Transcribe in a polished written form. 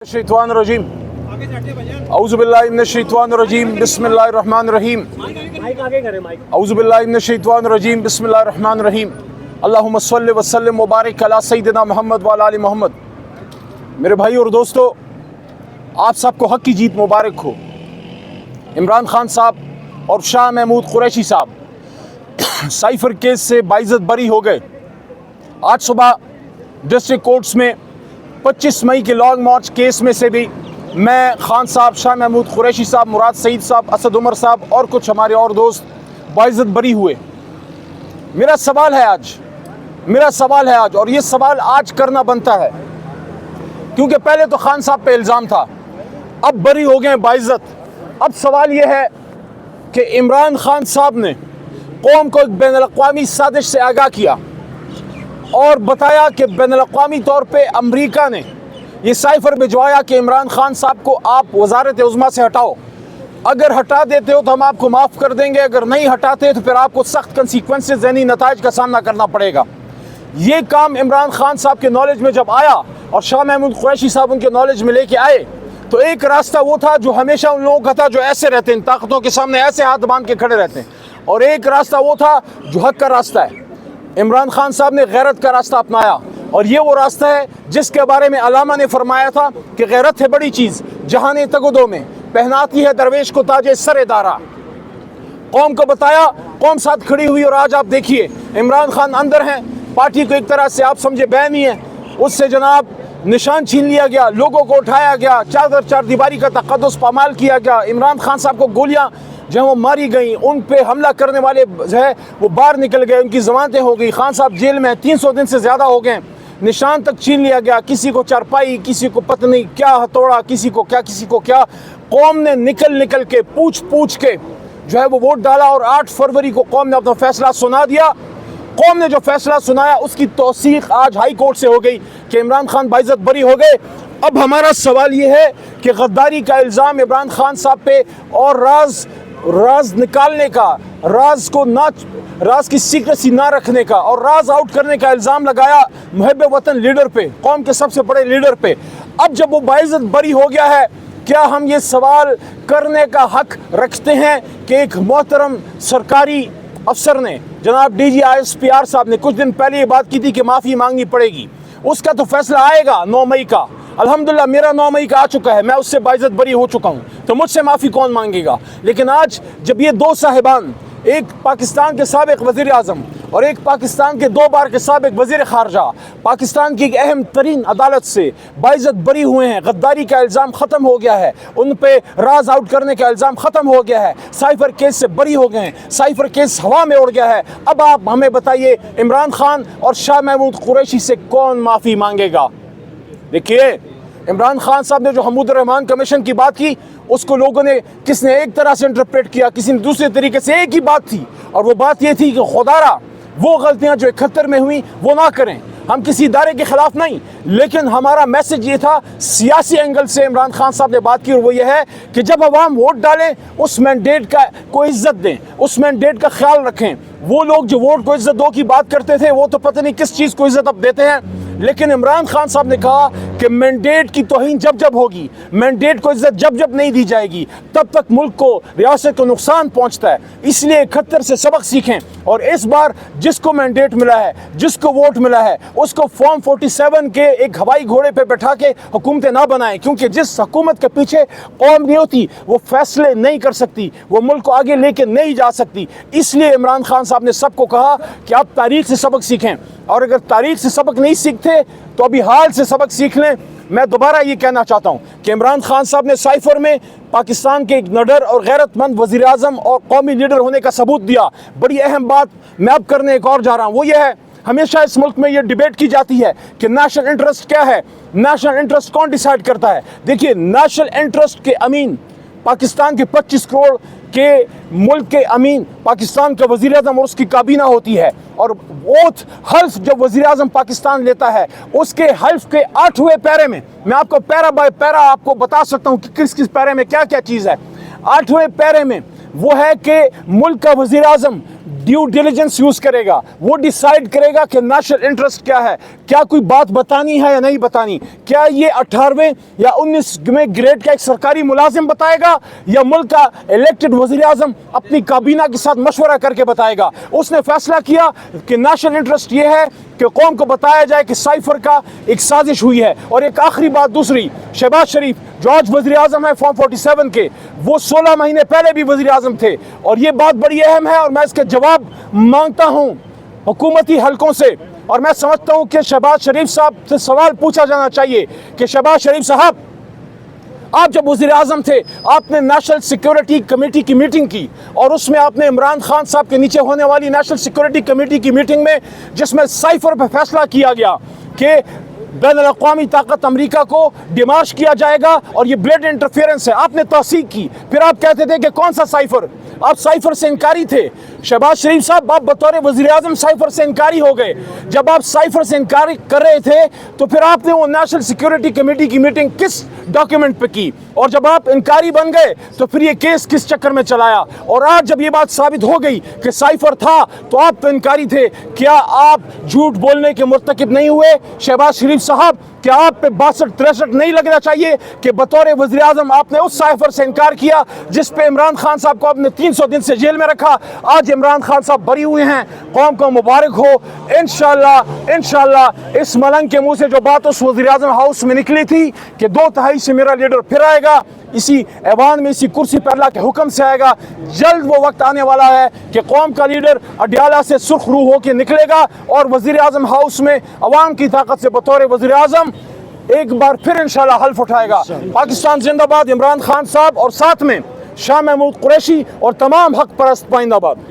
शैतानिर्रजीम औज़ुबिल्लाहि मिनश्शैतानिर्रजीम बिस्मिल्लाहिर्रहमानिर्रहीम औज़ुबिल्लाहि मिनश्शैतानिर्रजीम बिस्मिल्लाहिर्रहमानिर्रहीम अल्लाहुम्मा सल्लि व सल्लिम व बारिक अला सय्यिदिना मोहम्मद व अला आलि मोहम्मद। मेरे भाई और दोस्तों, आप सबको हक़ की जीत मुबारक हो। इमरान खान साहब और शाह महमूद कुरैशी साहब साइफर केस से बाइज़्ज़त बरी हो गए। आज सुबह डिस्ट्रिक्ट कोर्ट्स में 25 मई के लॉन्ग मार्च केस में से भी मैं, खान साहब, शाह महमूद कुरैशी साहब, मुराद सईद साहब, असद उमर साहब और कुछ हमारे और दोस्त बाइज़्ज़त बरी हुए। मेरा सवाल है आज और ये सवाल आज करना बनता है, क्योंकि पहले तो खान साहब पे इल्ज़ाम था, अब बरी हो गए बाइज़्ज़त। अब सवाल ये है कि इमरान खान साहब ने कौम को एक बैनुल-अक़वामी साजिश से आगाह किया और बताया कि बैनुल-अक़वामी तौर पे अमरीका ने ये साइफर भिजवाया कि इमरान खान साहब को आप वज़ारत उज़्मा से हटाओ। अगर हटा देते हो तो हम आपको माफ़ कर देंगे, अगर नहीं हटाते तो फिर आपको सख्त कंसीक्वेंसेस यानी नताइज का सामना करना पड़ेगा। ये काम इमरान खान साहब के नॉलेज में जब आया और शाह महमूद कुरैशी साहब उनके नॉलेज में लेके आए, तो एक रास्ता वो था जो हमेशा उन लोगों का था जो ऐसे रहते हैं, ताकतों के सामने ऐसे हाथ बांध के खड़े रहते हैं, और एक रास्ता वो था जो हक़ का रास्ता है। इमरान खान साहब ने गैरत का रास्ता अपनाया, और ये वो रास्ता है जिसके बारे में अलामा ने फरमाया था कि गैरत है बड़ी चीज़, जहाने तगदो में पहनाती है दरवेश को ताजे सरेदारा। कौम को बताया, कौम साथ खड़ी हुई, और आज आप देखिए इमरान खान अंदर हैं, पार्टी को एक तरह से आप समझे बैन ही है, उससे जनाब निशान छीन लिया गया, लोगों को उठाया गया, चादर चार दीवारी का तक़द्दुस पामाल किया गया। इमरान खान साहब को गोलियाँ जो वो मारी गई, उन पे हमला करने वाले जो है वो बाहर निकल गए, उनकी ज़मानतें हो गई। खान साहब जेल में 300 दिन से ज़्यादा हो गए, निशान तक छीन लिया गया, किसी को चारपाई, किसी को पत्नी क्या हथौड़ा, किसी को क्या। कौम ने निकल के पूछ के जो है वो वोट डाला, और 8 फरवरी को कौम ने अपना फैसला सुना दिया। कौम ने जो फैसला सुनाया उसकी तौसीक़ आज हाई कोर्ट से हो गई कि इमरान खान बाइज़्ज़त बरी हो गए। अब हमारा सवाल ये है कि गद्दारी का इल्ज़ाम इमरान खान साहब पे और राज निकालने का, राज की सीक्रेसी ना रखने का और राज आउट करने का इल्ज़ाम लगाया मुहब्बे वतन लीडर पे, कौम के सबसे बड़े लीडर पे। अब जब वो बाइज़्ज़त बरी हो गया है, क्या हम ये सवाल करने का हक रखते हैं कि एक मोहतरम सरकारी अफसर ने, जनाब DG ISPR साहब ने कुछ दिन पहले ये बात की थी कि माफ़ी मांगनी पड़ेगी, उसका तो फैसला आएगा 9 मई का। अल्हम्दुलिल्लाह मेरा 9 मई का आ चुका है, मैं उससे बाइज़्ज़त बरी हो चुका हूँ, तो मुझसे माफ़ी कौन मांगेगा। लेकिन आज जब ये दो साहिबान, एक पाकिस्तान के साबिक़ वज़ीर आज़म और एक पाकिस्तान के 2 बार के साबिक़ वज़ीर ख़ारजा, पाकिस्तान की एक अहम तरीन अदालत से बाइज़्ज़त बरी हुए हैं, गद्दारी का इल्ज़ाम ख़त्म हो गया है, उन पे राज आउट करने का इल्ज़ाम ख़त्म हो गया है, साइफर केस से बरी हो गए हैं, साइफर केस हवा में उड़ गया है। अब आप हमें बताइए, इमरान खान और शाह महमूद कुरैशी से कौन माफ़ी मांगेगा। देखिए, इमरान खान साहब ने जो हमूद रहमान कमीशन की बात की, उसको लोगों ने, किसने एक तरह से इंटरप्रेट किया, किसी ने दूसरे तरीके से। एक ही बात थी, और वो बात ये थी कि खुदारा वो गलतियां जो 71 में हुई वो ना करें। हम किसी इदारे के ख़िलाफ़ नहीं, लेकिन हमारा मैसेज ये था, सियासी एंगल से इमरान खान साहब ने बात की, और वो ये है कि जब अवाम वोट डालें उस मैंडेट का को इज़्ज़त दें, उस मैंडेट का ख्याल रखें। वो लोग जो वोट को इज़्ज़त दो की बात करते थे, वो तो पता नहीं किस चीज़ को इज़्ज़त अब देते हैं। लेकिन इमरान खान साहब ने कहा कि मैंडेट की तौहीन जब होगी, मैंडेट को इज़्ज़त जब नहीं दी जाएगी, तब तक मुल्क को, रियासत को नुकसान पहुंचता है। इसलिए 71 से सबक सीखें, और इस बार जिसको मैंडेट मिला है, जिसको वोट मिला है, उसको फॉर्म 47 के एक हवाई घोड़े पे बैठा के हुकूमतें ना बनाएं, क्योंकि जिस हुकूमत के पीछे कौम नहीं होती वो फैसले नहीं कर सकती, वो मुल्क को आगे लेके नहीं जा सकती। इसलिए इमरान खान साहब ने सबको कहा कि आप तारीख से सबक सीखें, और अगर तारीख से सबक नहीं सीखते तो अभी हाल से सबक सीख लें। मैं दोबारा ये कहना चाहता हूँ कि इमरान खान साहब ने साइफर में पाकिस्तान के एक निडर और गैरतमंद वज़ीर आज़म और कौमी लीडर होने का सबूत दिया। बड़ी अहम बात मैं अब करने एक और जा रहा हूँ, वो ये है, हमेशा इस मुल्क में ये डिबेट की जाती है कि नेशनल इंटरेस्ट क्या है, नेशनल इंटरेस्ट कौन डिसाइड करता है। देखिए, नेशनल इंटरेस्ट के अमीन, पाकिस्तान के 25 करोड़ के मुल्क के अमीन, पाकिस्तान का वज़ीर आज़म और उसकी काबीना होती है, और ओथ हल्फ जब वज़ीर आज़म पाकिस्तान लेता है, उसके हल्फ के 8वें पैरे में, मैं आपको पैरा बाय पैरा आपको बता सकता हूँ कि किस किस पैरे में क्या क्या चीज़ है। 8वें पैरे में वो है कि मुल्क का वज़ीर आज़म ड्यू डिलिजेंस यूज करेगा, वो डिसाइड करेगा कि नेशनल इंटरेस्ट क्या है, क्या कोई बात बतानी है या नहीं बतानी, क्या ये 18वें या 19वें ग्रेड का एक सरकारी मुलाजिम बताएगा या मुल्क का इलेक्टेड वजीर आजम अपनी काबीना के साथ मशवरा करके बताएगा। उसने फैसला किया कि नेशनल इंटरेस्ट ये है कि कौम को बताया जाए कि साइफर का एक साजिश हुई है। और एक आखिरी बात दूसरी, शहबाज शरीफ जो आज वज़ीर आज़म है फॉर्म 47 के, वो 16 महीने पहले भी वज़ीर आज़म थे और ये बात बड़ी अहम है और मैं इसका जवाब मांगता हूँ हुकूमती हलकों से। और मैं समझता हूँ कि शहबाज शरीफ साहब से सवाल पूछा जाना चाहिए कि शहबाज शरीफ साहब, आप जब वज़ीर आज़म थे आपने नेशनल सिक्योरिटी कमेटी की मीटिंग की और उसमें आपने इमरान खान साहब के नीचे होने वाली नेशनल सिक्योरिटी कमेटी की मीटिंग में, जिसमें साइफर पर फैसला किया गया कि बैनुल-अक़वामी ताकत अमेरिका को डिमाश किया जाएगा और ये ब्लेड इंटरफेरेंस है, आपने तौसीक की। फिर आप कहते थे कि कौन सा साइफर, आप साइफर से इनकारी थे। शहबाज शरीफ साहब, आप बतौर वज़ीर आज़म साइफर से इनकारी हो गए। जब आप साइफर से इनकारी कर रहे थे तो फिर आपने वो नेशनल सिक्योरिटी कमेटी की मीटिंग किस डॉक्यूमेंट पे की, और जब आप इनकारी बन गए तो फिर ये केस किस चक्कर में चलाया। और आज जब ये बात साबित हो गई कि साइफर था तो आप तो इनकारी थे, क्या आप झूठ बोलने के मुर्तकिब नहीं हुए? शहबाज शरीफ साहब, क्या आप पे 62-63 नहीं लगना चाहिए कि बतौर वज़ीर आज़म आपने उस साइफर से इनकार किया जिस पे इमरान खान साहब को आपने 300 दिन से जेल में रखा? आज इमरान खान साहब बरी हुए हैं, कौम को मुबारक हो। इंशाल्लाह इस मलंग के मुंह से जो बात उस वज़ीर आज़म हाउस में निकली थी कि 2/3 से मेरा लीडर फिर आएगा, इसी ऐवान में, इसी कुर्सी पर अल्लाह के हुक्म से आएगा। जल्द वो वक्त आने वाला है कि कौम का लीडर अडयाला से सुर्ख रूह होकर निकलेगा और वज़ीर आज़म हाउस में अवाम की ताकत से बतौर वज़ीर आज़म एक बार फिर इंशाल्लाह हल्फ उठाएगा। पाकिस्तान जिंदाबाद, इमरान खान साहब और साथ में शाह महमूद कुरैशी और तमाम हक परस्त पाइंदाबाद।